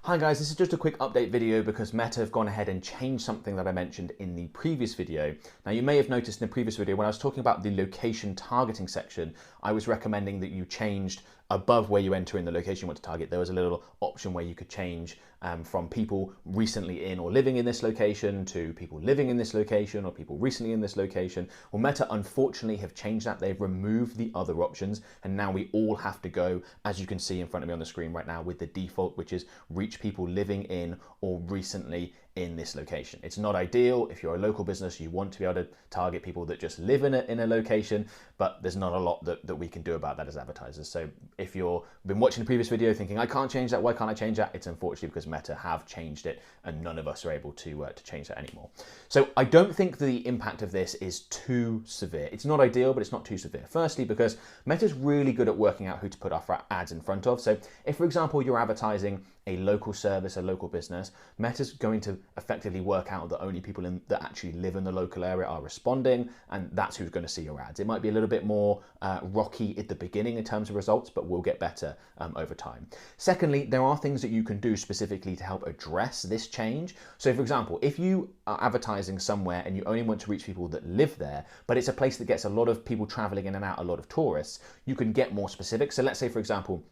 Hi guys, this is just a quick update video because Meta have gone ahead and changed something that I mentioned in the previous video. Now you may have noticed in the previous video when I was talking about the location targeting section, I was recommending that you changed above where you enter in the location you want to target. There was a little option where you could change from people recently in or living in this location to people living in this location or people recently in this location. Well, Meta unfortunately have changed that. They've removed the other options and now we all have to go, as you can see in front of me on the screen right now, with the default, which is reach people living in or recently in this location. It's not ideal. If you're a local business, you want to be able to target people that just live in a location, but there's not a lot that we can do about that as advertisers. So if you've been watching the previous video thinking, I can't change that, why can't I change that? It's unfortunately because Meta have changed it and none of us are able to change that anymore. So I don't think the impact of this is too severe. It's not ideal, but it's not too severe. Firstly, because Meta's really good at working out who to put our ads in front of. So if, for example, you're advertising a local service, a local business, Meta's going to effectively work out that only people that actually live in the local area are responding, and that's who's going to see your ads. It might be a little bit more rocky at the beginning in terms of results, but will get better over time. Secondly, there are things that you can do specifically to help address this change. So for example, if you are advertising somewhere and you only want to reach people that live there, but it's a place that gets a lot of people traveling in and out, a lot of tourists, you can get more specific. So let's say, for example,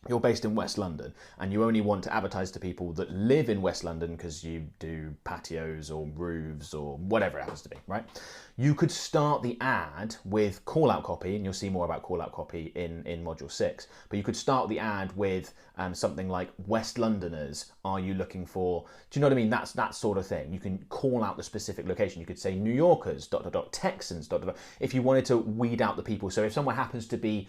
you're based in West London and you only want to advertise to people that live in West London because you do patios or roofs or whatever it happens to be, right? You could start the ad with call out copy, and you'll see more about call out copy in module 6, but you could start the ad with something like West Londoners, are you looking for, do you know what I mean? That's that sort of thing. You can call out the specific location. You could say New Yorkers, ... Texans, ... if you wanted to weed out the people. So if someone happens to be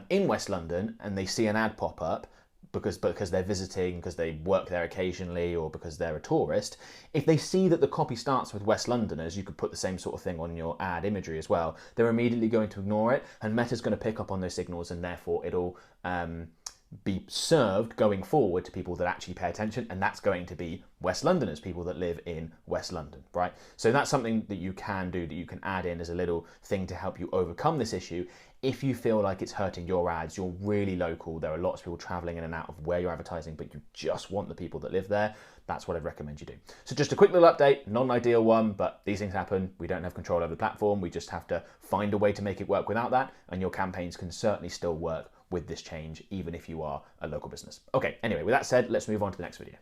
in West London and they see an ad pop up, because they're visiting, because they work there occasionally, or because they're a tourist, if they see that the copy starts with West Londoners, you could put the same sort of thing on your ad imagery as well. They're immediately going to ignore it, and Meta's going to pick up on those signals, and therefore it'll be served going forward to people that actually pay attention, and that's going to be West Londoners, people that live in West London, right? So that's something that you can do, that you can add in as a little thing to help you overcome this issue. If you feel like it's hurting your ads, you're really local, there are lots of people traveling in and out of where you're advertising, but you just want the people that live there, that's what I'd recommend you do. So just a quick little update, not an ideal one, but these things happen. We don't have control over the platform. We just have to find a way to make it work without that, and your campaigns can certainly still work with this change, even if you are a local business. Okay, anyway, with that said, let's move on to the next video.